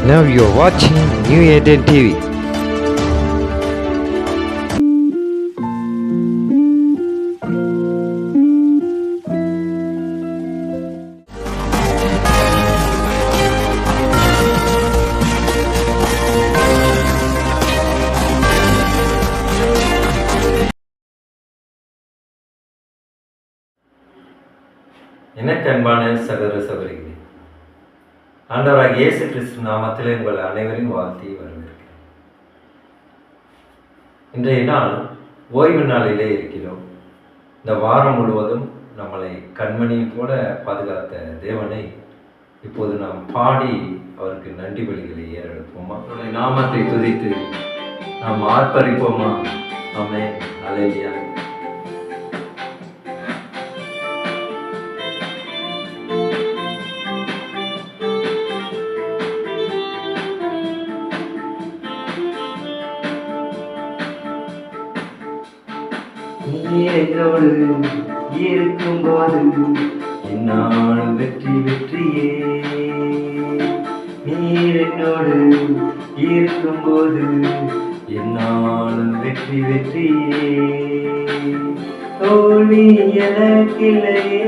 Now you're watching New Eden TV. எனக்கு அன்பான சகோதர சகோதரிகளே, ஆண்டவராகிய இயேசு கிறிஸ்து நாமத்தில் உங்கள் அனைவரையும் வாழ்த்தி வரவேற்கிறேன். இன்றைய நாள் ஓய்வு நாளிலே இருக்கிறோம். இந்த வாரம் முழுவதும் நம்மளை கண்மணியும் போல பாதுகாத்த தேவனை இப்போது நாம் பாடி அவருக்கு நன்றி பலிகளை ஏறெடுப்போமா? அவருடைய நாமத்தை துதித்து நாம் ஆர்ப்பரிப்போமா? ஆமென், அல்லேலூயா. என்னோடு இருக்கும்போது என்னாலும் வெற்றி வெற்றியே. நீர் என்னோடு இருக்கும்போது என்னாலும் வெற்றி வெற்றியே. தோல்வி எனக்கில்லையே,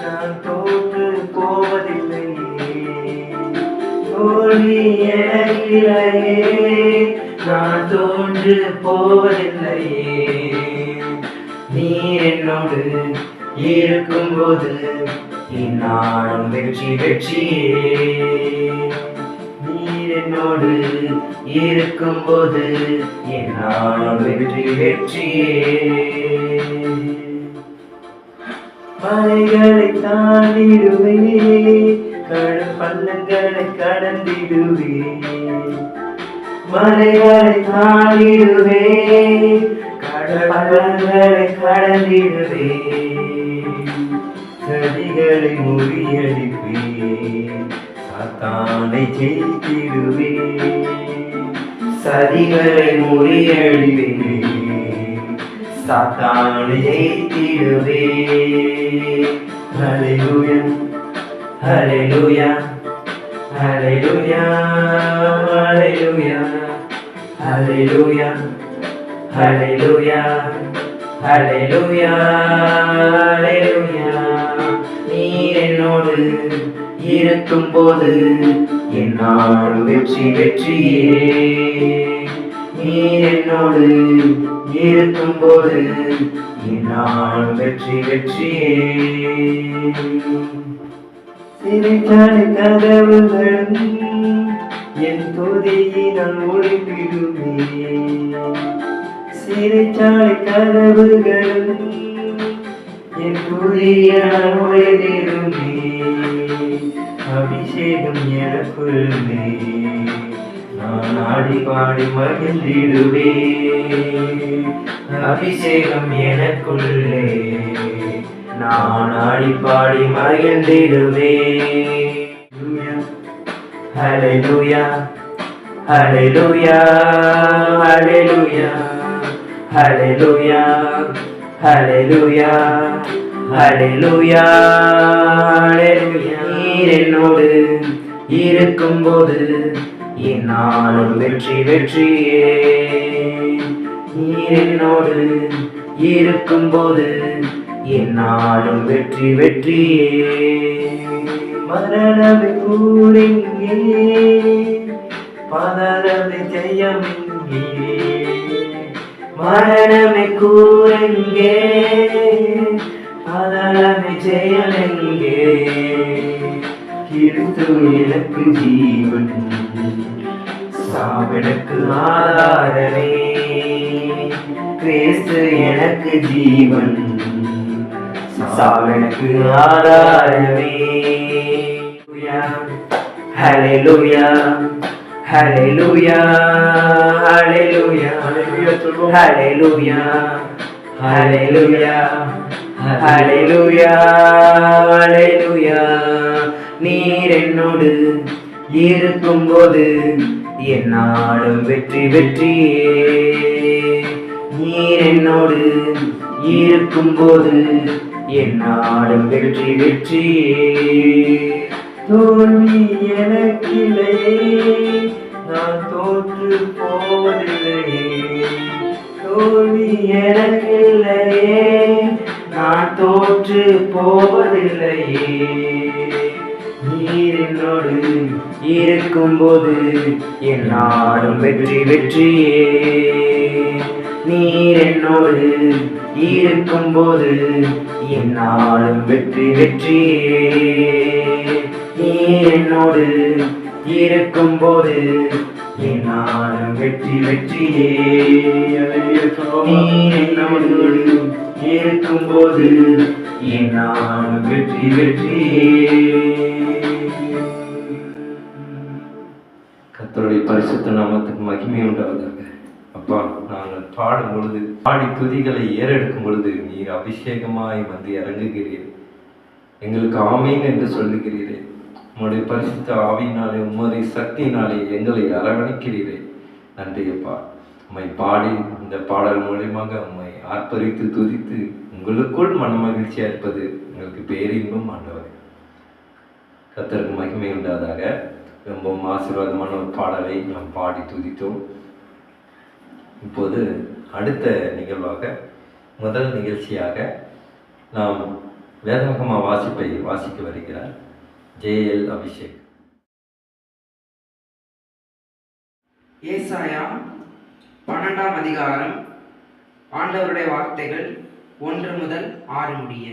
நான் தோற்று போவதில்லையே. தோல்வி எனக்கில்லையே, நான் தோன்று போவதில்லையே. நீர் என்னோடு இருக்கும்போது என்னாலும் வெற்றி வெற்றியே. நீர் என்னோடு இருக்கும்போது என்னாலும் வெற்றி வெற்றியே. மலைகளை தாண்டிடுவே, கடல் பள்ளங்களை கடந்திடுவே. மலைகளை தாண்டிடுவே, கடல்களை கடந்திடுவே. சதிகளை முறியடிப்பே, சாத்தானை ஜெயித்திடுவே. சதிகளை முறியடிப்பே, சாத்தானை ஜெயித்திடுவே. ஹல்லேலூயா, ஹல்லேலூயா, ஹல்லேலூயா, ஹல்லேலூயா, ஹல்லேலூயா, ஹல்லேலூயா, ஹல்லேலூயா, ஹல்லேலூயா. நீர் என்னோடு இருக்கும்போது என்னாலும் வெற்றி வெற்றியே. நீர் என்னோடு இருக்கும்போது என்னாலும் வெற்றி வெற்றியே. சிறைச்சாலை கதவுகளும் என் துதியினால் ஒளிந்திடுவேன். சிறைச்சாலை கதவுகளும் என் துதியினால் ஒளிந்திடுமே. அபிஷேகம் எனக்குள்ளே, நான் ஆடி பாடி மகிழ்ந்திடுவே. அபிஷேகம் எனக்குள்ளே, நான் ஆடி பாடி மகிழ்ந்திடுவே. ஹல்லேலூயா, ஹல்லேலூயா, ஹல்லேலூயா, ஹல்லேலூயா, ஹல்லேலூயா, ஹல்லேலூயா, ஹல்லேலூயா. நீர் என்னோடு இருக்கும்போது என்னாலும் வெற்றி வெற்றியே. நீர் என்னோடு இருக்கும்போது என்னாலும் வெற்றி வெற்றியே. மரணமே கூறிங்கே, பாதாளமே ஜெயமிங்கே. மரணமே கூறெங்கே, பாதாளமே ஜெயமெங்கே. கிறிஸ்து எனக்கு ஜீவன், சாவெனக்கு ஆதாரமே. கிறிஸ்து எனக்கு ஜீவன், சாவெனக்கு ஆதாரமே. ஹல்லேலூயா, ஹல்லேலூயா, ஹல்லேலூயா, ஹல்லேலூயா, ஹல்லேலூயா, ஹல்லேலூயா, ஹல்லேலூயா. நீர் என்னோடு இருக்கும்போது என்னாலும் வெற்றி வெற்றியே. நீர் என்னோடு இருக்கும்போது என்னாலும் வெற்றி வெற்றியே. தோல்வி எனக்கில்லையே, நான் தோற்று போவதில்லையே. தோல்வி எனக்கில்லையே, நான் தோற்று போவதில்லையே. நீர் என்னோடு இருக்கும்போது என்னாலும் வெற்றி வெற்றியே. நீர் என்னோடு இருக்கும்போது என்னாலும் வெற்றி வெற்றியே. நீர் என்னோடு இருக்கும்போது என்னாலும் வெற்றி வெற்றியே. நீர் என்னோடு இருக்கும்போது என்னாலும் வெற்றி வெற்றியே. கர்த்தருடைய பரிசுத்த நாமத்துக்கு மகிமை உண்டாவதாக. அப்பா, நாங்கள் பாடும் பொழுது, பாடி துதிகளை ஏறெடுக்கும் பொழுது நீர் அபிஷேகமாய் வந்து இறங்குகிறீர். எங்களுக்கு ஆமீன் என்று சொல்லுகிறீரே. உம்முடைய பரிசுத்த ஆவியினாலே, உம்முடைய சக்தியினாலே எங்களை அரவணைக்கிறீரே. நன்றி அப்பா. உம்மை பாடி இந்த பாடல் மூலியமாக உம்மை ஆர்ப்பரித்து துதித்து உங்களுக்குள் மனமகிழ்ச்சியாக இருப்பது எங்களுக்கு பேரின்பம் ஆண்டவர். கர்த்தருக்கு மகிமை உண்டாதாக. ரொம்பவும் ஆசீர்வாதமான ஒரு பாடலை நாம் பாடி துதித்தோம். இப்போது அடுத்த நிகழ்வாக, முதல் நிகழ்ச்சியாக நாம் வேதாகம வாசிப்பை வாசிக்க வருகிறார் JL அபிஷேக். ஏசாயா 12ஆம் அதிகாரம், ஆண்டவருடைய வார்த்தைகள் 1 முதல் 6 முடிய.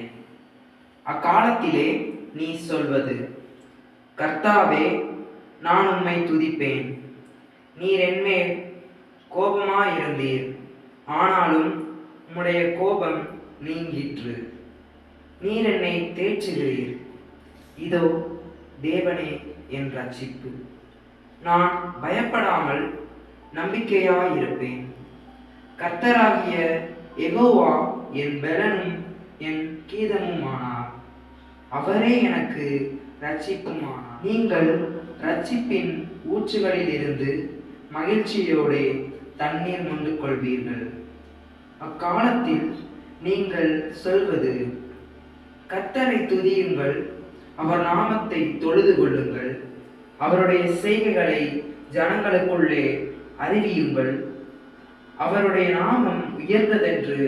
அக்காலத்திலே நீ சொல்வது, கர்த்தாவே, நான் உம்மை துதிப்பேன். நீர் என்மேல் கோபமாயிருந்தீர், ஆனாலும் உம்முடைய கோபம் நீங்கிற்று. நீர் என்னை தேற்றுகிறீர். இதோ தேவனே என் ரட்சிப்பு. நான் பயப்படாமல் நம்பிக்கையாயிருப்பேன். கர்த்தராகிய யெகோவா என் பெலனும் என் கீதமுமானார். அவரே எனக்கு ரட்சிப்புமானார். நீங்கள் ரட்சிப்பின் ஊற்றுகளிலிருந்து மகிழ்ச்சியோடு தண்ணீர் மொண்டு கொள்வீர்கள். அக்காலத்தில் நீங்கள் சொல்வது, கர்த்தரை துதியுங்கள், அவர் நாமத்தை தொழுது கொள்ளுங்கள், அவருடைய செய்கைகளை ஜனங்களுக்குள்ளே அறிவியுங்கள், அவருடைய நாமம் உயர்ந்ததென்று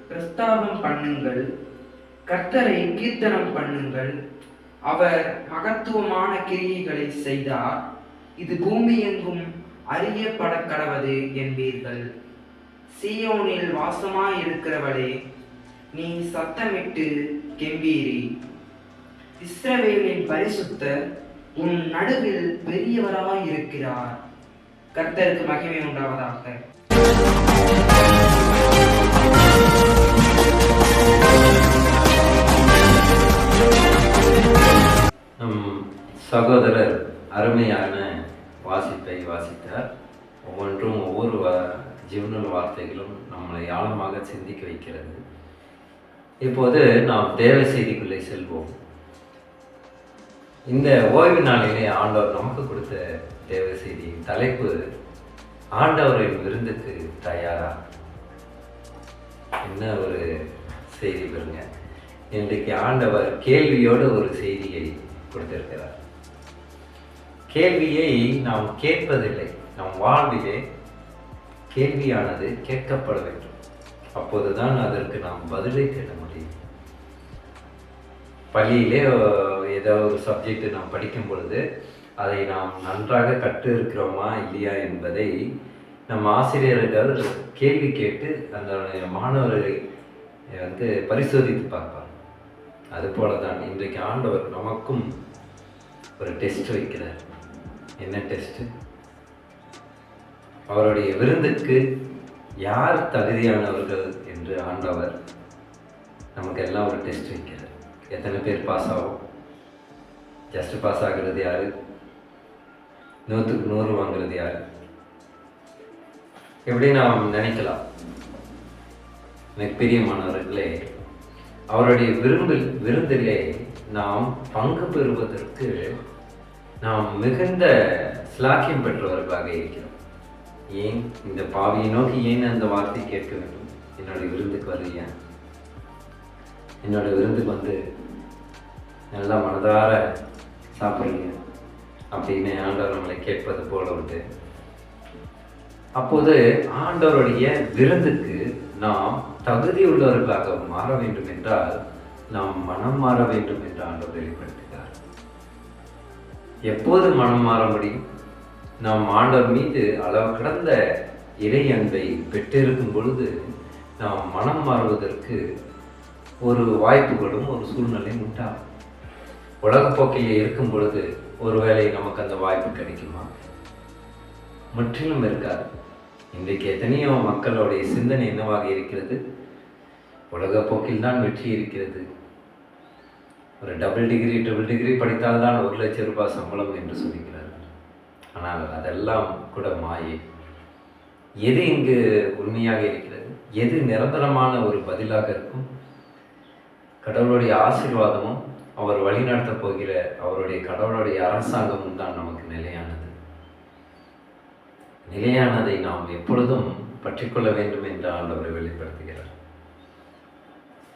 பிரஸ்தாபம் பண்ணுங்கள், கர்த்தரை கீர்த்தனம் பண்ணுங்கள், அவர் மகத்துவமான கிரியைகளை செய்தார், இது பூமி எங்கும் அறியப்பட கடவது என்பீர்கள். சீயோனில் வாசமாயிருக்கிறவளே, நீ சத்தமிட்டு கெம்பீரி. இஸ்ரவேலின் பரிசுத்தர் உன் நடுவில் பெரியவராயிருக்கிறார். கர்த்தருக்கு மகிமை உண்டாவதாக. நம் சகோதரர் அருமையான வாசிப்பை வாசித்தார். ஒவ்வொன்றும் ஒவ்வொரு ஜீவனுள்ள வார்த்தைகளும் நம்மளை ஆழமாக சிந்திக்க வைக்கிறது. இப்போது நாம் தேவ செய்திக்குள்ளே செல்வோம். இந்த ஓய்வு நாளிலே ஆண்டவர் நமக்கு கொடுத்த தேவ செய்தியின் தலைப்பு, ஆண்டவரின் விருந்துக்கு தயாரா. என்ன ஒரு செய்தி பாருங்க. இன்றைக்கு ஆண்டவர் கேள்வியோடு ஒரு செய்தியை கொடுத்திருக்கிறார். கேள்வியை நாம் கேட்பதில்லை. நம் வாழ்விலே கேள்வியானது கேட்கப்பட வேண்டும். அப்போதுதான் அதற்கு நாம் பதிலை தேட முடியும். பள்ளியிலே ஏதோ ஒரு சப்ஜெக்ட் நாம் படிக்கும் பொழுது அதை நாம் நன்றாக கற்று இருக்கிறோமா இல்லையா என்பதை நம் ஆசிரியர்கள் கேள்வி கேட்டு அந்த மாணவர்களை பரிசோதித்து பார்ப்பார். அதுபோல தான் இன்றைக்கு ஆண்டவர் நமக்கும் ஒரு டெஸ்ட் வைக்கிறார். என்ன டெஸ்ட்? அவருடைய விருந்துக்கு யார் தகுதியானவர்கள் என்று ஆண்டவர் நமக்கு எல்லாம் ஒரு டெஸ்ட் வைக்கிறார். எத்தனை பேர் பாஸ் ஆகும்? ஜஸ்ட் பாஸ் ஆகிறது யாரு? 100க்கு 100 வாங்குறது யாரு? எப்படி நாம் நினைக்கலாம். எனக்கு பிரியமானவர்களே, அவருடைய விருந்திலே நாம் பங்கு பெறுவதற்கு நாம் மிகுந்த சிலாக்கியம் பெற்றவர்களாக இருக்கிறோம். ஏன் இந்த பாவியை நோக்கி ஏன் அந்த வார்த்தை கேட்க வேண்டும்? என்னுடைய விருந்துக்கு வருவியா? என்னோட விருந்துக்கு நல்லா மனதார சாப்பிட்றீங்க அப்படின்னு ஆண்டவர் நம்மளை கேட்பது போல உண்டு. அப்போது ஆண்டவருடைய விருந்துக்கு நாம் தகுதி உள்ளவர்களாக மாற வேண்டும் என்றால் நாம் மனம் மாற வேண்டும் என்று ஆண்டவர் வெளிப்படுத்துகிறார். எப்போது மனம் மாற முடியும்? நாம் ஆண்டவர் மீது அளவு கடந்த இறை அன்பை பெற்றிருக்கும் பொழுது நாம் மனம் மாறுவதற்கு ஒரு வாய்ப்புகளும் ஒரு சூழ்நிலையும் உண்டாகும். உலகப்போக்கிலே இருக்கும் பொழுது ஒருவேளை நமக்கு அந்த வாய்ப்பு கிடைக்குமா? முற்றிலும் இருக்காது. இன்றைக்கு எத்தனையோ மக்களுடைய சிந்தனை என்னவாக இருக்கிறது? உலகப்போக்கில் தான் வெற்றி இருக்கிறது. ஒரு டபுள் டிகிரி படித்தால்தான் 1,00,000 ரூபாய் சம்பளம் என்று சொல்கிறார்கள். ஆனால் அதெல்லாம் கூட மாயை. எது இங்கு உண்மையாக இருக்கிறது? எது நிரந்தரமான ஒரு பதிலாக இருக்கும்? கடவுளுடைய ஆசீர்வாதமும் அவர் வழிநடத்தப் போகிற அவருடைய கடவுளுடைய அரசாங்கமும் தான் நமக்கு நிலையானது. நிலையானதை நாம் எப்பொழுதும் பற்றிக்கொள்ள வேண்டும் என்று ஆண்டவர் வெளிப்படுத்துகிறார்.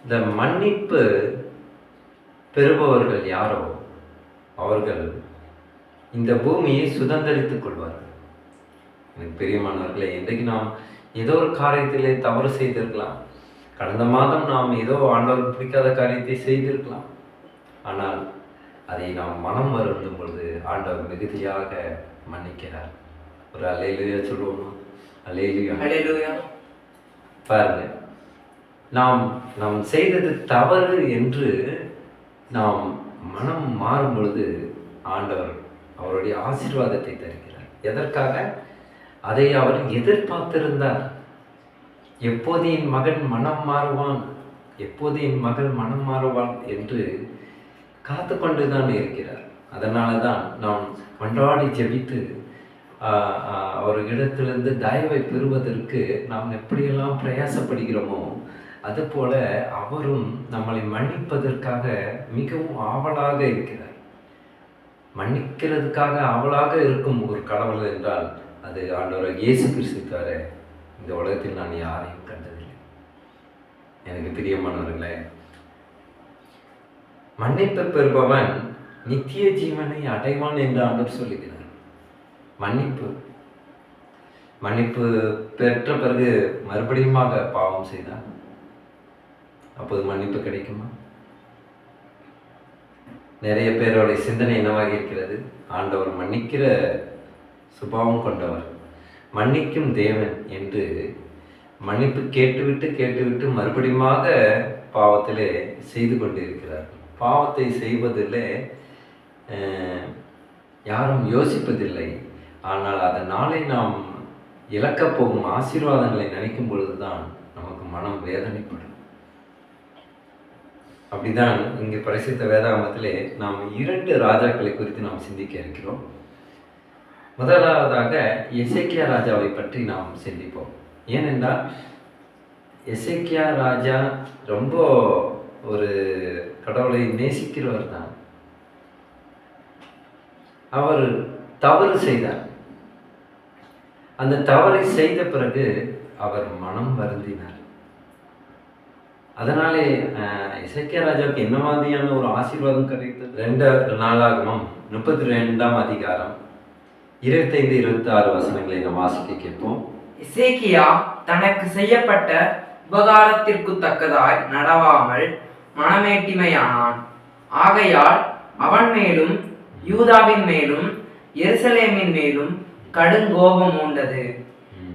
இந்த மன்னிப்பு பெறுபவர்கள் யாரோ அவர்கள் இந்த பூமியை சுதந்திரித்துக் கொள்வார்கள். எனக்கு பிரியமானவர்களே, இன்றைக்கு நாம் ஏதோ ஒரு காரியத்திலே தவறு செய்திருக்கலாம். கடந்த மாதம் நாம் ஏதோ ஆண்டவருக்கு பிடிக்காத காரியத்தை செய்திருக்கலாம். ஆனால் அதை நாம் மனம் வருந்தும் பொழுது ஆண்டவர் மிகுதியாக மன்னிக்கிறார். ஒரு அல்லேலூயா சொல்லுவோமா? அல்லேலூயா, அல்லேலூயா. பாருங்க, நாம் செய்தது தவறு என்று நாம் மனம் மாறும் பொழுது ஆண்டவர் அவருடைய ஆசீர்வாதத்தை தருகிறார். எதற்காக? அதை அவர் எதிர்பார்த்திருந்தார். எப்போது என் மகன் மனம் மாறுவான், எப்போது என் மகள் மனம் மாறுவான் என்று காத்து கொண்டு தான் இருக்கிறார். அதனால தான் நாம் மன்றாடி ஜெபித்து அவர்களிடத்திலிருந்து தயவை பெறுவதற்கு நாம் எப்படியெல்லாம் பிரயாசப்படுகிறோமோ அதுபோல அவரும் நம்மளை மன்னிப்பதற்காக மிகவும் ஆவலாக இருக்கிறார். மன்னிக்கிறதுக்காக ஆவலாக இருக்கும் ஒரு கடவுள் என்றால் அது ஆண்டவர் இயேசு கிறிஸ்து தவிர இந்த உலகத்தில் நான் யாரையும் கண்டதில்லை. எனக்கு பிரியமானவர்களே, மன்னிப்பு பெறுபவன் நித்திய ஜீவனை அடைவான் என்று ஆண்டவர் சொல்லுகிறார். மன்னிப்பு பெற்ற பிறகு மறுபடியுமாக பாவம் செய்தார், அப்போது மன்னிப்பு கிடைக்குமா? நிறைய பேருடைய சிந்தனை என்னவாக இருக்கிறது? ஆண்டவர் மன்னிக்கிற சுபாவம் கொண்டவர், மன்னிக்கும் தேவன் என்று மன்னிப்பு கேட்டுவிட்டு மறுபடியுமாக பாவத்திலே செய்து கொண்டு இருக்கிறார். பாவத்தை செய்வதிலே யாரும் யோசிப்பதில்லை. ஆனால் அதனாலே நாம் இழக்கப் போகும் ஆசீர்வாதங்களை நினைக்கும் பொழுதுதான் நமக்கு மனம் வேதனைப்படும். அப்படிதான் இங்கு பரிசுத்த வேதாகமத்திலே நாம் 2 ராஜாக்களை குறித்து நாம் சிந்திக்க இருக்கிறோம். முதலாவதாக எசேக்கியா ராஜாவை பற்றி நாம் சிந்திப்போம். ஏனென்றால் எசேக்கியா ராஜா ரொம்ப ஒரு கடவுளை நேசிக்கிறவர் தான். அவர் தவறு செய்தார். அந்த தவறை செய்த பிறகு அவர் மனம் வருந்தினார். அதனாலே எசேக்கியா ராஜாவுக்கு என்ன மாதிரியான ஒரு ஆசீர்வாதம் கிடைத்தது? 2 நாளாகமம் 32ஆம் அதிகாரம் 25-26 வசனங்களை நாம் வாசிக்க கேட்போம். எசேக்கியா தனக்கு செய்யப்பட்ட உபகாரத்திற்கு தக்கதாய் நடவாமல் மனமேட்டிமையானான். ஆகையால் அவன் மேலும் யூதாவின் மேலும் எருசலேமின் மேலும் கடுங்கோபம் உண்டது.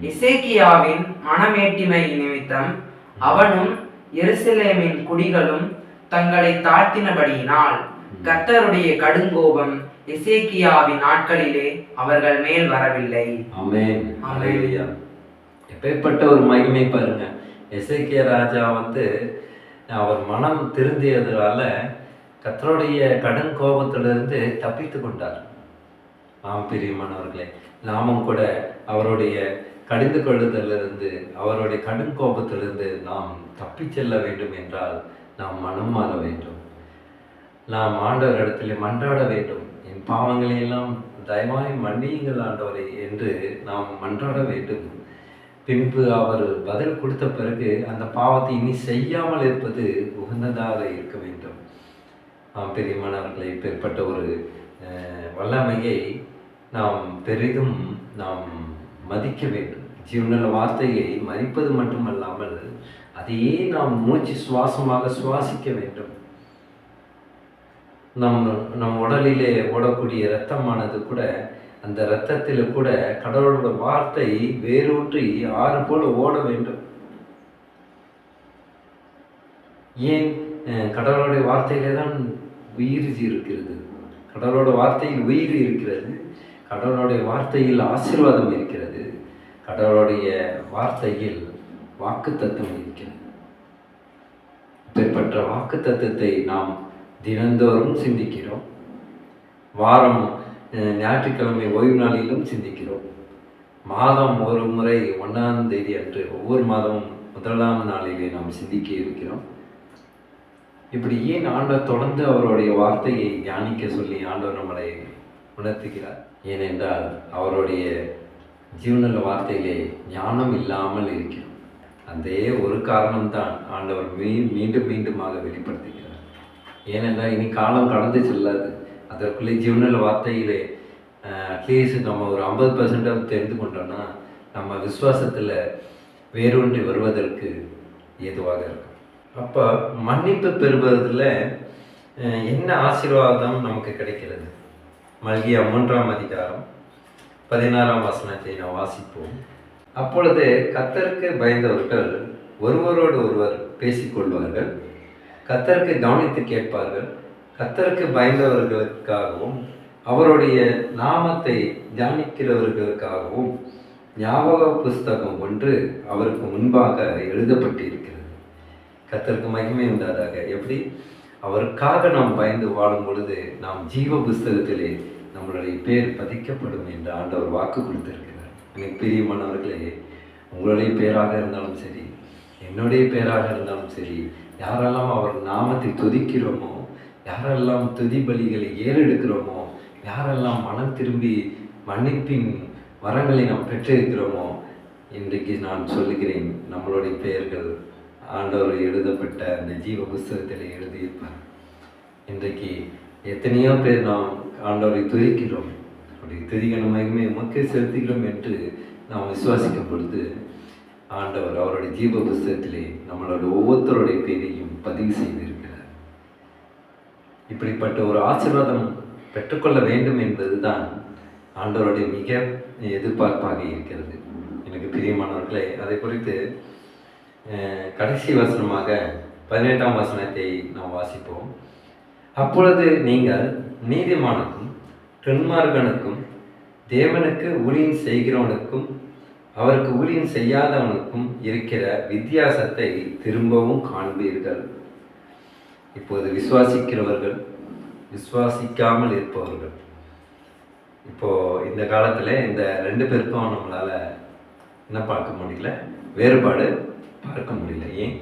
எசேக்கியாவின் மனமேட்டிமை நிமித்தம் அவனும் எருசலேமின் குடிகளும் தங்களை தாழ்த்தினபடியினால் கர்த்தருடைய கடுங்கோபம் எசேக்கியாவின் நாட்களிலே அவர்கள் மேல் வரவில்லை. ஆமென், அல்லேலூயா. எப்பேற்பட்ட ஒரு மகிமை பாருங்க. எசேக்கியா ராஜா அவர் மனம் திருந்தியதால கர்த்தருடைய கடும் கோபத்திலிருந்து தப்பித்து கொண்டார். ஆம் பிரியமானவர்களே, நாமும் கூட அவருடைய கடிந்து கொள்ளுதலிருந்து அவருடைய கடும் கோபத்திலிருந்து நாம் தப்பி செல்ல வேண்டும் என்றால் நாம் மனம் மாற வேண்டும். நாம் ஆண்டவர் இடத்திலே மன்றாட வேண்டும். என் பாவங்களை எல்லாம் தயவாய் மன்னியுங்கள் ஆண்டவரே என்று நாம் மன்றாட வேண்டும். பின்பு அவர் பதில் கொடுத்த பிறகு அந்த பாவத்தை இனி செய்யாமல் இருப்பது உகந்ததாக இருக்க வேண்டும். பிரியமானவர்களை, இப்பேற்பட்ட ஒரு வல்லமையை நாம் பெரிதும் நாம் மதிக்க வேண்டும். ஜீவனுள்ள வார்த்தையை மதிப்பது மட்டுமல்லாமல் அதையே நாம் மூச்சு சுவாசமாக சுவாசிக்க வேண்டும். நம் உடலிலே ஓடக்கூடிய இரத்தமானது கூட, அந்த இரத்தத்தில் கூட கடவுளோட வார்த்தை வேரூன்றி ஆறு போல ஓட வேண்டும். ஏன்? கடவுளுடைய வார்த்தையிலே தான் உயிர் இருக்கிறது. கடவுளோட வார்த்தையில் உயிர் இருக்கிறது. கடவுளுடைய வார்த்தையில் ஆசீர்வாதம் இருக்கிறது. கடவுளுடைய வார்த்தையில் வாக்குத்தத்தம் இருக்கிறது. இப்பேற்பட்ட வாக்குத்தத்தத்தை நாம் தினந்தோறும் சிந்திக்கிறோம். வாரம் ஞாயிற்றுக்கிழமை ஓய்வு நாளிலும் சிந்திக்கிறோம். மாதம் ஒரு முறை 1ஆம் தேதி அன்று ஒவ்வொரு மாதமும் 1ஆம் நாளிலே நாம் சிந்திக்க இருக்கிறோம். இப்படி ஏன் ஆண்டவர் தொடர்ந்து அவருடைய வார்த்தையை தியானிக்க சொல்லி ஆண்டவர் நம்மளை உணர்த்துகிறார்? ஏனென்றால் அவருடைய ஜீவனுள்ள வார்த்தையிலே ஞானம் இல்லாமல் இருக்கிறோம். அதே ஒரு காரணம்தான் ஆண்டவர் மீண்டும் மீண்டுமாக வெளிப்படுத்துகிறார். ஏனென்றால் இனி காலம் கடந்து செல்லாது. அதற்குள்ளே ஜீவனுள்ள வார்த்தையிலே அட்லீஸ்ட் நம்ம ஒரு 50% தெரிந்து கொண்டோம்னா நம்ம விசுவாசத்தில் வேரூன்றி வருவதற்கு ஏதுவாக இருக்கும். அப்போ மன்னிப்பு பெறுவதில் என்ன ஆசீர்வாதம் நமக்கு கிடைக்கிறது? மல்கியா 3ஆம் அதிகாரம் 16ஆம் வசனத்தை நாம் வாசிப்போம். அப்பொழுது கர்த்தருக்கு பயந்தவர்கள் ஒருவரோடு ஒருவர் பேசிக்கொள்வார்கள், கர்த்தருக்கு கவனித்து கேட்பார்கள். கர்த்தருக்கு பயந்தவர்களுக்காகவும் அவருடைய நாமத்தை தியானிக்கிறவர்களுக்காகவும் ஞாபக புஸ்தகம் ஒன்று அவருக்கு முன்பாக எழுதப்பட்டிருக்கிறது. கர்த்தருக்கு மகிமை உண்டாதாக. எப்படி? அவருக்காக நாம் பயந்து வாழும் பொழுது நாம் ஜீவ புஸ்தகத்திலே நம்மளுடைய பேர் பதிக்கப்படும் என்று ஆண்டவர் வாக்கு கொடுத்திருக்கிறார். எனக்கு பிரியமானவர்களே, உங்களுடைய பேராக இருந்தாலும் சரி, என்னுடைய பேராக இருந்தாலும் சரி, யாரெல்லாம் அவர் நாமத்தை துதிக்கிறோமோ, யாரெல்லாம் துதி பலிகளை ஏறெடுக்கிறோமோ, யாரெல்லாம் மனம் திரும்பி மன்னிப்பின் வரங்களை நாம் பெற்றிருக்கிறோமோ, இன்றைக்கு நான் சொல்லுகிறேன், நம்மளுடைய பெயர்கள் ஆண்டவர் எழுதப்பட்ட அந்த ஜீவ புஸ்தகத்தில் எழுதியிருப்பார். இன்றைக்கு எத்தனையோ பேர் நாம் ஆண்டவரை துதிக்கிறோம். அப்படி துதிக்கணும் மகிமை உமக்கே செலுத்துகிறோம் என்று நாம் விசுவாசிக்கும் பொழுது ஆண்டவர் அவருடைய ஜீவ புஸ்தகத்திலே நம்மளோட ஒவ்வொருத்தருடைய பேரையும் பதிவு செய்திருக்கிறார். இப்படிப்பட்ட ஒரு ஆசீர்வாதம் பெற்றுக்கொள்ள வேண்டும் என்பதுதான் ஆண்டவருடைய மிக எதிர்பார்ப்பாக இருக்கிறது. எனக்கு பிரியமானவர்களே, அதை குறித்து கடைசி வசனமாக 18ஆம் வசனத்தை நாம் வாசிப்போம். அப்பொழுது நீங்கள் நீதிமானுக்கும் துன்மார்க்கனுக்கும் தேவனுக்கு ஊழியம் செய்கிறவனுக்கும் அவருக்கு ஊழியம் செய்யாதவனுக்கும் இருக்கிற வித்தியாசத்தை திரும்பவும் காண்பீர்கள். இப்போது விசுவாசிக்கிறவர்கள், விசுவாசிக்காமல் இருப்பவர்கள், இப்போது இந்த காலத்தில் இந்த 2 பேருக்கும் நம்மளால் என்ன பார்க்க முடியல? வேறுபாடு பார்க்க முடியல. ஏன்?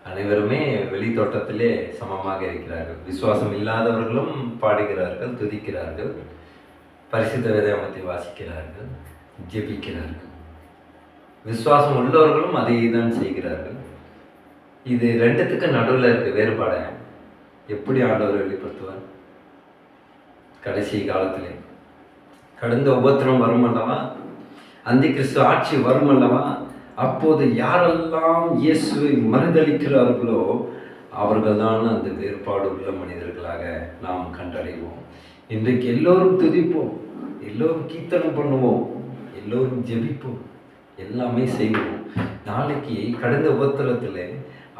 அனைவருமே வெளி தோட்டத்திலே சமமாக இருக்கிறார்கள். விசுவாசம் இல்லாதவர்களும் பாடுகிறார்கள், துதிக்கிறார்கள், பரிசுத்த வேதாகமத்தை வாசிக்கிறார்கள், ஜெபிக்கிறார்கள். விசுவாசம் உள்ளவர்களும் அதை தான் செய்கிறார்கள். இது 2த்துக்கு நடுவில் இருக்க வேறுபாடை எப்படி ஆண்டவர் வெளிப்படுத்துவார்? கடைசி காலத்திலே கடந்த உபத்திரம் வரும் அல்லவா, அந்தி கிறிஸ்து ஆட்சி வரும் அல்லவா, அப்போது யாரெல்லாம் இயேசுவை மறுதளிக்கிறார்களோ அவர்கள் தான் அந்த வேறுபாடு உள்ள மனிதர்களாக நாம் கண்டடைவோம். இன்றைக்கு எல்லோரும் துதிப்போம், எல்லோரும் கீர்த்தனம் பண்ணுவோம், எல்லோரும் ஜெபிப்போம், எல்லாமே செய்வோம். நாளைக்கு கடந்த உபத்திரத்தில்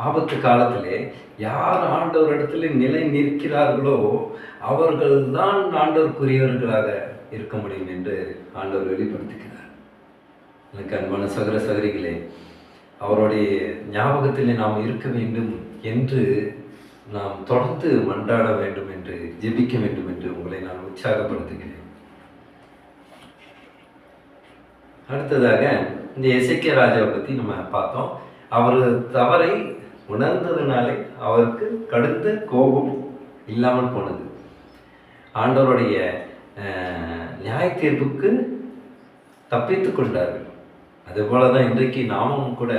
ஆபத்து காலத்திலே யார் ஆண்டவர் இடத்துல நிலை நிற்கிறார்களோ அவர்கள் தான் ஆண்டவருக்குரியவர்களாக இருக்க முடியும் என்று ஆண்டவர் வெளிப்படுத்துகிறார். எனக்கு அன்பான சகோதர சகோதரிகளே, அவருடைய ஞாபகத்திலே நாம் இருக்க வேண்டும் என்று நாம் தொடர்ந்து மன்றாட வேண்டும் என்று ஜெபிக்க வேண்டும் என்று உங்களை நான் உற்சாகப்படுத்துகிறேன். அடுத்ததாக இந்த எசேக்கியா ராஜாவை பற்றி நம்ம பார்த்தோம். அவர் தவறை உணர்ந்ததுனாலே அவருக்கு கடுத்த கோபம் இல்லாமல் போனது. ஆண்டவருடைய நியாய தீர்ப்புக்கு தப்பித்து கொண்டார்கள். அதுபோல தான் இன்றைக்கு நாமும் கூட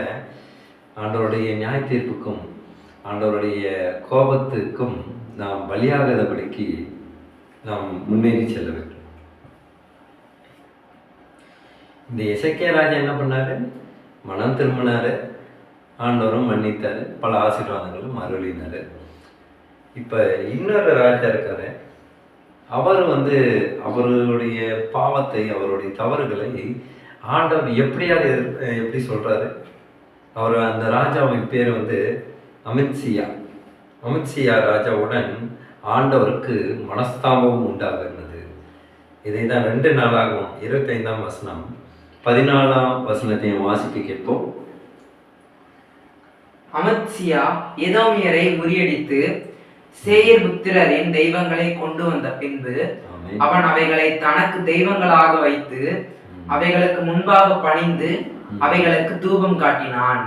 ஆண்டவருடைய நியாய தீர்ப்புக்கும் ஆண்டவருடைய கோபத்துக்கும் நாம் பலியாகாதபடிக்கு நாம் முன்னேறி செல்ல வேண்டும். இந்த எசேக்கியா ராஜா என்ன பண்ணாரு? மனம் திரும்பினாரு, ஆண்டவரும் மன்னித்தாரு, பல ஆசீர்வாதங்களும் அருளினாரு. இப்போ இன்னொரு ராஜா இருக்காரு. அவர் அவருடைய பாவத்தை, அவருடைய தவறுகளை ஆண்டவர் எப்படி சொல்றாரு? அந்த ராஜாவின் பேர் அமித்சியா. அமித்சியா ராஜாவுடன் ஆண்டவருக்கு மனஸ்தாபம் உண்டாகிறது. இதை தான் 2 நாளாகும் 25ஆம் வசனம் 14ஆம் வசனத்தையும் வாசிக்க கேட்போம். அமத்சியா எதோமியரை முறியடித்து சேயர் புத்திரரின் தெய்வங்களை கொண்டு வந்த பின்பு அவன் அவைகளை தனக்கு தெய்வங்களாக வைத்து அவைகளுக்கு முன்பாக பணிந்து அவைகளுக்கு தூபம் காட்டினான்.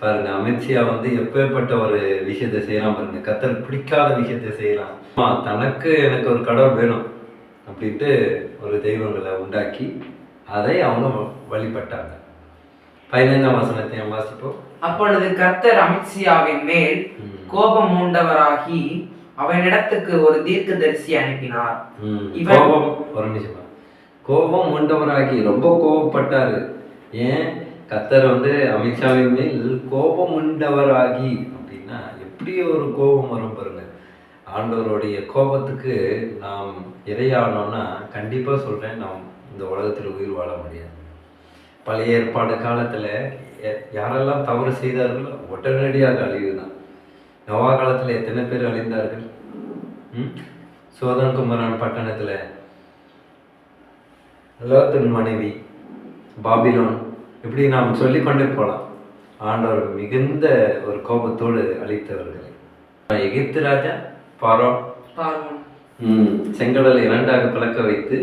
பாருங்க, அமித்ஷா எப்பேற்பட்ட ஒரு விஷயத்தை செய்யலாம் பாருங்க. கர்த்தர் பிடிக்காத விஷயத்தை செய்யலாம். தனக்கு எனக்கு ஒரு கடவுள் வேணும் அப்படின்ட்டு ஒரு தெய்வங்களை உண்டாக்கி அதை அவங்க வழிபட்டாங்க. 15ஆம் வசனத்தை வாசிப்போம். அப்பொழுது கர்த்தர் அமித்சியாவின் மேல் கோபம் மூண்டவராகி அவனிடத்துக்கு ஒரு தீர்க்கதரிசி அனுப்பினார். கோபம் மூண்டவராகி ரொம்ப கோபப்பட்டாரு. ஏன்? கர்த்தர் அமித்ஷாவின் மேல் கோபம் உண்டவராகி அப்படின்னா எப்படி ஒரு கோபம் வரும் பாருங்க. ஆண்டவருடைய கோபத்துக்கு நாம் இரையானோம்னா கண்டிப்பாக சொல்கிறேன், நாம் இந்த உலகத்தில் உயிர் வாழ முடியாது. பழைய ஏற்பாடு காலத்தில் யாரெல்லாம் தவறு செய்தார்களோ உடனடியாக அழிவு தான். நோவா காலத்தில் எத்தனை பேர் அழிந்தார்கள்? சோதம் குமரன் பட்டணத்தில் லோத்தின் மனைவி, பாபிலோன், இப்படி நாம் சொல்லிக்கொண்டே போகலாம். ஆண்டவர் மிகுந்த ஒரு கோபத்தோடு அழித்தவர்கள். எகிப்து ராஜா பார்வோன் செங்கடலை 2ஆக பிளக்க வைத்து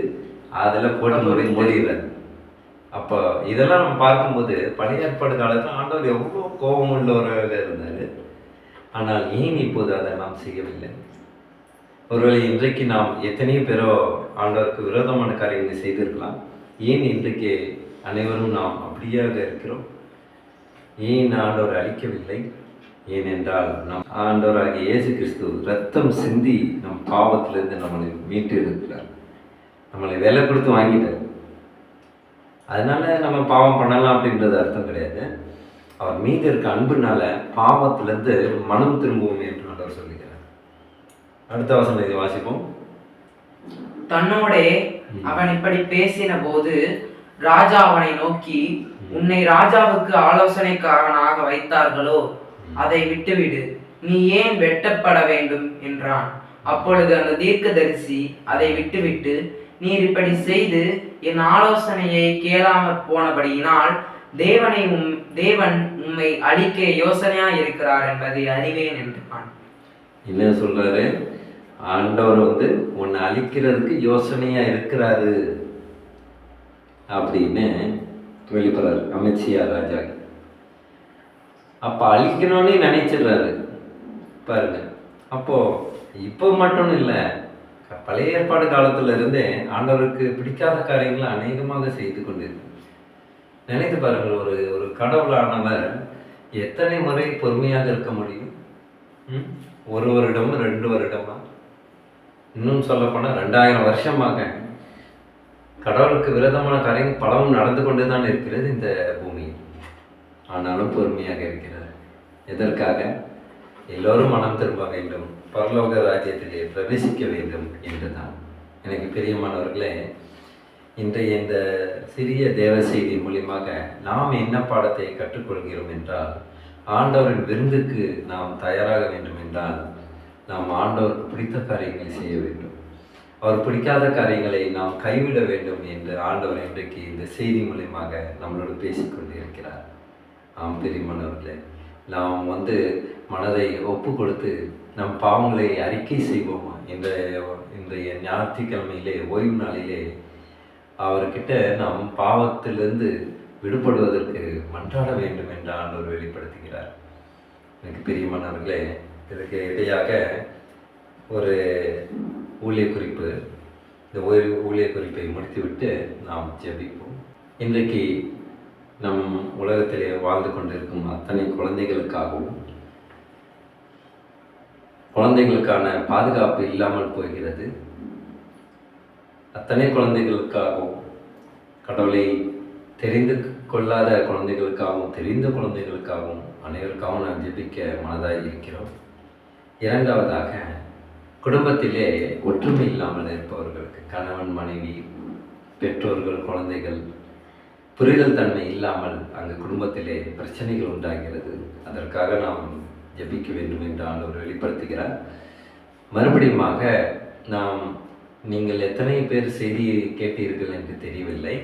அதில் போட்டு மூடுகிறார். அப்போ இதெல்லாம் நம்ம பார்க்கும்போது பழைய ஏற்பாடு காலத்தில் ஆண்டவர் எவ்வளோ கோபம் உள்ளவராக இருந்தார். ஆனால் ஏன் இப்போது அதை நாம் செய்யவில்லை? ஒருவேளை இன்றைக்கு நாம் எத்தனையோ பேரோ ஆண்டவருக்கு விரோதமான காரியங்களை செய்திருக்கலாம். ஏன் இன்றைக்கு அனைவரும் நாம் அப்படியாக இருக்கிறோம்? ஏன் ஆண்டவர் அழிக்கவில்லை? ஏனென்றால் நம் ஆண்டவராகிய இயேசு கிறிஸ்து ரத்தம் சிந்தி நம் பாவத்திலிருந்து நம்மளை மீட்டு இருக்கிறார். நம்மளை விலை கொடுத்து வாங்கிட்டார். அதனால நம்ம பாவம் பண்ணலாம் அப்படின்றது அர்த்தம் கிடையாது. அவர் மீது இருக்க அன்புனால பாவத்திலிருந்து மனம் திரும்புவோம் என்று ஆண்டவர் சொல்லுகிறார். அடுத்த வசனத்தை வாசிப்போம். தன்னோடே அவன் இப்படி பேசின போது ராஜா அவனை நோக்கி, உன்னை ராஜாவுக்கு ஆலோசனைக்காரனாக வைத்தார்களோ, அதை விட்டுவிடு, நீ ஏன் வெட்டப்பட வேண்டும் என்றான். அப்பொழுது அந்த தீர்க்கதரிசி அதை விட்டுவிட்டு, நீர் இப்படி செய்து என் ஆலோசனையை கேளாமற் போனபடியினால் தேவன் உம்மை அழிக்க யோசனையா இருக்கிறார் என்பதை அறிவேன் என்றான். என்ன சொல்றாரு? ஆண்டவர் உன்னை அழிக்கிறதுக்கு யோசனையா இருக்கிறாரு அப்படின்னு வெளிப்படுறாரு அமித்ஷா ராஜா. அப்போ அழிக்கணும்னு நினைச்சிடுறாரு பாருங்க. அப்போ இப்போ மட்டும் இல்லை, பழைய ஏற்பாடு காலத்துல இருந்தே ஆண்டவருக்கு பிடிக்காத காரியங்களை அநேகமாக செய்து கொண்டிருக்கு. நினைத்து பாருங்கள், ஒரு கடவுளானவர் எத்தனை முறை பொறுமையாக இருக்க முடியும்? 1 வருடம் 2 வருடமா, இன்னும் சொல்ல போனால் 2000 வருஷமாக கடவுளுக்கு விரோதமான காரியங்கள் பலவும் நடந்து கொண்டு தான் இருக்கிறது இந்த பூமியில். ஆனாலும் பொறுமையாக இருக்கிறார். எதற்காக? எல்லோரும் மனம் திரும்ப வேண்டும், பரலோக ராஜ்யத்திலே பிரவேசிக்க வேண்டும் என்றுதான். எனக்கு பிரியமானவர்களே, இன்றைய இந்த சிறிய தேவ செய்தி மூலியமாக நாம் என்ன பாடத்தை கற்றுக்கொள்கிறோம் என்றால், ஆண்டவரின் விருந்துக்கு நாம் தயாராக வேண்டும் என்றால் நாம் ஆண்டவருக்கு பிடித்த காரியங்களை செய்ய வேண்டும். அவர் பிடிக்காத காரியங்களை நாம் கைவிட வேண்டும் என்று ஆண்டவர் இன்றைக்கு இந்த செய்தி மூலியமாக நம்மளோடு பேசிக்கொண்டு இருக்கிறார். ஆம் பிரியமானவர்களே, நாம் மனதை ஒப்பு கொடுத்து நம் பாவங்களை அறிக்கை செய்வோமா? இன்றைய ஞாயிற்றுக்கிழமையிலே, ஓய்வு நாளிலே அவர்கிட்ட நாம் பாவத்திலிருந்து விடுபடுவதற்கு மன்றாட வேண்டும் என்று ஆண்டவர் வெளிப்படுத்துகிறார். எனக்கு பிரியமானவர்களே, இதற்கு இடையாக ஒரு ஊழிய குறிப்பு, இந்த ஊழிய குறிப்பை முடித்துவிட்டு நாம் ஜெபிப்போம். இன்றைக்கு நம் உலகத்திலே வாழ்ந்து கொண்டிருக்கும் அத்தனை குழந்தைகளுக்காகவும் குழந்தைகளுக்கான பாதுகாப்பு இல்லாமல் போகிறது. அத்தனை குழந்தைகளுக்காகவும், கடவுளை தெரிந்து கொள்ளாத குழந்தைகளுக்காகவும், தெரிந்த குழந்தைகளுக்காகவும், அனைவருக்காகவும் நாம் ஜெபிக்க மனதாக இருக்கிறோம். இரண்டாவதாக, குடும்பத்திலே ஒற்றுமை இல்லாமல் இருப்பவர்களுக்கு, கணவன் மனைவி, பெற்றோர்கள், குழந்தைகள், புரிதல் தன்மை இல்லாமல் அங்கு குடும்பத்திலே பிரச்சனைகள் உண்டாகிறது. அதற்காக நாம் ஜெபிக்க வேண்டும் என்று ஆண்டவர் வெளிப்படுத்துகிறார். மறுபடியுமாக நீங்கள் எத்தனை பேர் செய்தியை கேட்டீர்கள் என்று தெரியவில்லை.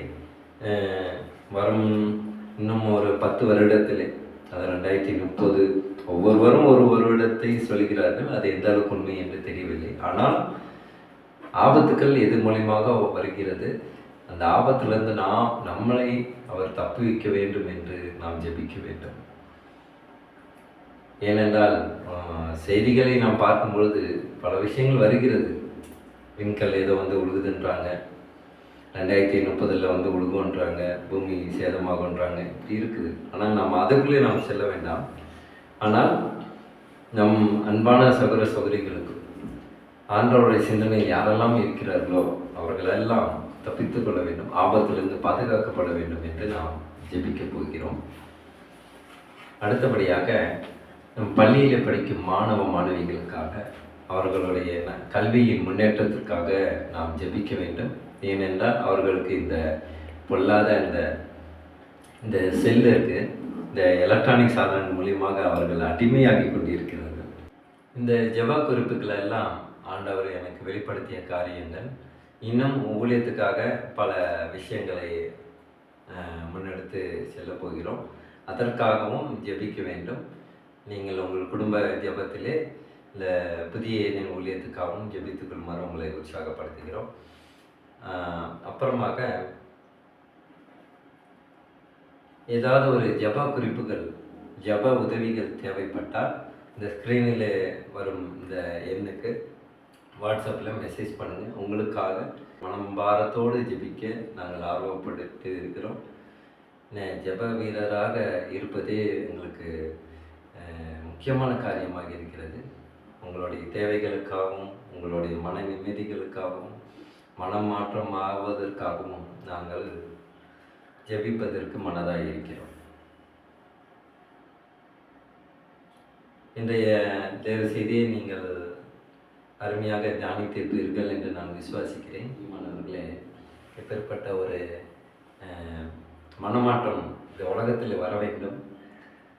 வரும் இன்னும் ஒரு 10 வருடத்திலே, அது 2030, ஒவ்வொருவரும் ஒரு வருடத்தை சொல்கிறார்கள். அது எந்த அளவுக்கு உண்மை என்று தெரியவில்லை. ஆனால் ஆபத்துக்கள் எது மூலியமாக வருகிறது, அந்த ஆபத்திலிருந்து நம்மளை அவர் தப்புவிக்க வேண்டும் என்று நாம் ஜெபிக்க வேண்டும். ஏனென்றால் செய்திகளை நாம் பார்க்கும் பொழுது பல விஷயங்கள் வருகிறது. விண்கல் ஏதோ உழுகுதுன்றாங்க, 2030 உழுகுன்றாங்க, பூமி சேதமாகன்றாங்க, இப்படி இருக்குது. ஆனால் நம்ம அதுக்குள்ளே நாம் செல்ல வேண்டாம். ஆனால் நம் அன்பான சகோதர சகோதரிகளுக்கு ஆண்டவருடைய சிந்தனை யாரெல்லாம் இருக்கிறார்களோ அவர்களெல்லாம் தப்பித்துக் கொள்ள வேண்டும், ஆபத்திலிருந்து பாதுகாக்கப்பட வேண்டும் என்று நாம் ஜெபிக்கப் போகிறோம். அடுத்தபடியாக, நம் பள்ளியில் படிக்கும் மாணவ மாணவிகளுக்காக, அவர்களுடைய கல்வியின் முன்னேற்றத்திற்காக நாம் ஜெபிக்க வேண்டும். ஏனென்றால் அவர்களுக்கு இந்த பொல்லாத இந்த செல்லுக்கு, இந்த எலக்ட்ரானிக் சாதனம் மூலியமாக அவர்கள் அடிமையாகி கொண்டிருக்கிறார்கள். இந்த ஜெப குறிப்புகள் எல்லாம் ஆண்டவர் எனக்கு வெளிப்படுத்திய காரியங்கள். இன்னும் ஊழியத்துக்காக பல விஷயங்களை முன்னெடுத்து செல்ல போகிறோம். அதற்காகவும் ஜெபிக்க வேண்டும். நீங்கள் உங்கள் குடும்ப ஜெபத்திலே இந்த புதிய எண்ணின் ஊழியத்துக்காகவும் ஜெபித்துக் கொள்ளுமாறு உங்களை உற்சாகப்படுத்துகிறோம். அப்புறமாக ஏதாவது ஒரு ஜெப குறிப்புகள், ஜெப உதவிகள் தேவைப்பட்டால் இந்த ஸ்க்ரீனில் வரும் இந்த எண்ணுக்கு வாட்ஸ்அப்பில் மெசேஜ் பண்ணுங்கள். உங்களுக்காக மனம் பாரத்தோடு ஜெபிக்க நாங்கள் ஆர்வப்பட்டு இருக்கிறோம். ஜெப வீரராக இருப்பதே எங்களுக்கு முக்கியமான காரியமாக இருக்கிறது. உங்களுடைய தேவைகளுக்காகவும், உங்களுடைய மன நிம்மதிகளுக்காகவும், மனம் மாற்றம் ஆவதற்காகவும் நாங்கள் ஜெபிப்பதற்கு மனதாக இருக்கிறோம். இன்றைய தேவ செய்தியை நீங்கள் அருமையாக தியானித்திருப்பீர்கள் என்று நான் விசுவாசிக்கிறேன். மாணவர்களே, எப்பேற்பட்ட ஒரு மனமாற்றம் இந்த உலகத்தில் வர வேண்டும்,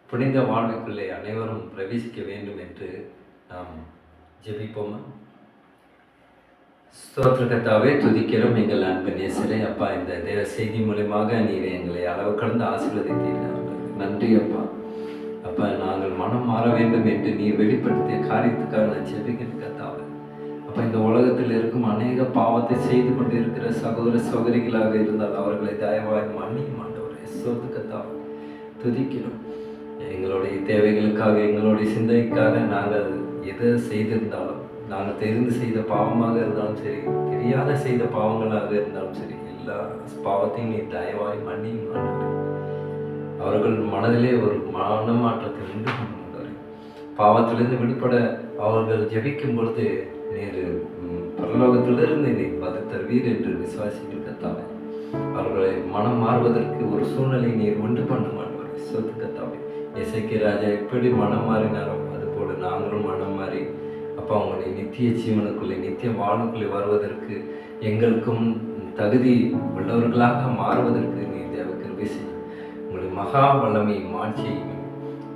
புனித வாழ்வுக்குள்ளே அனைவரும் பிரவேசிக்க வேண்டும் என்று நாம் ஜெபிப்போமா? ஸ்தோத்திர கர்த்தாவே, துதிக்கிறோம் எங்கள் அன்பு நேசரே. அப்பா, இந்த தேவ செய்தி மூலமாக நீர் எங்களை அளவு கடந்து ஆசீர்வதித்தீர்கள். நன்றி அப்பா. அப்பா, நாங்கள் மனம் மாற வேண்டும் என்று நீர் வெளிப்படுத்திய காரியத்துக்காக நான் ஜெபிக்கிறேன் கர்த்தாவே. அப்போ இந்த உலகத்தில் இருக்கும் அநேக பாவத்தை செய்து கொண்டு இருக்கிற சகோதர சகோதரிகளாக இருந்தால் அவர்களை தயவாய் மன்னியும் ஆண்டவரே. ஸ்தோத்திர கர்த்தாவே, துதிக்கிறோம். எங்களுடைய தேவைகளுக்காக, எங்களுடைய சிந்தனைக்காக நாங்கள் எதை செய்திருந்தாலும், நாங்கள் தெரிந்து செய்த பாவமாக இருந்தாலும் சரி, தெரியாத செய்த பாவங்களாக இருந்தாலும் சரி, எல்லா பாவத்தையும் நீ தயவாய் மன்னியும் ஆண்டவரே. அவர்கள் மனதிலே ஒரு மனமாற்றத்தை உண்டு கொண்டு பாவத்திலிருந்து விடுபட அவர்கள் ஜெபிக்கும் பொழுது நீர் பரலோகத்திலிருந்து நீர் பதில் தருவீர் என்று விசுவாசிகள் கர்த்தாவே. அவர்களை மனம் மாறுவதற்கு ஒரு சூழ்நிலை நீர் உண்டு பண்ண மாட்டவரை சொத்து கர்த்தாவே. எசேக்கியா ராஜா எப்படி மனம் மாறினாரோ அதுபோல நாங்களும் மனம் மாறி அப்பா உங்களுடைய நித்திய ஜீவனுக்குள்ளே, நித்திய வாழ்வுக்குள்ளே வருவதற்கு, எங்களுக்கும் தகுதி உள்ளவர்களாக மாறுவதற்கு நீர் தேவ கிருபை செய்யும். உங்களுடைய மகா வல்லமையும் ஆட்சியையும்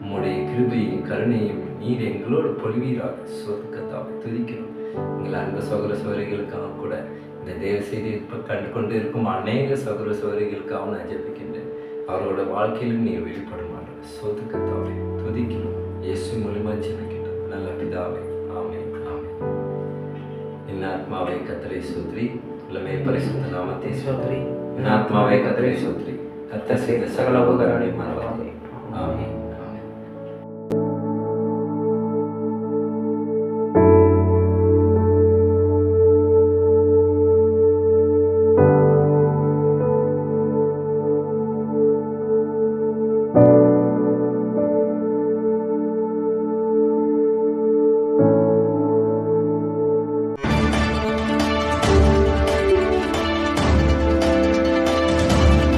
உங்களுடைய கிருபையும் கருணையும் நீர் எங்களோடு பொழிவீராக சொர்க்கத்தாவை துதிக்கிறோம். எங்கள் அன்பு சகோதர சகோதரிகளுக்காக கூட இந்த தேவ செய்தி கண்டு கொண்டு இருக்கும் அநேக சகோதர சகோதரிகளுக்காக நான் ஜெபிக்கின்றேன். அவரோட வாழ்க்கையிலும் நீர் வெளிப்படுமாறு சொர்க்கத்தாவை துதிக்கிறோம். இயேசு மூலமாக ஜெபிக்கின்றோம் நல்ல பிதாவே. ஆமென், ஆமென். என் ஆத்மாவை கர்த்தரை ஸ்தோத்திரி, உள்ளமே பரிசுத்த நாமத்தை ஸ்தோத்திரி. என் ஆத்மாவை கர்த்தரை ஸ்தோத்திரி, கர்த்தர் செய்த சகல உபகாரங்களையும் மறவாதே. ஆமென்.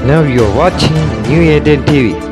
Now you're watching New Eden TV.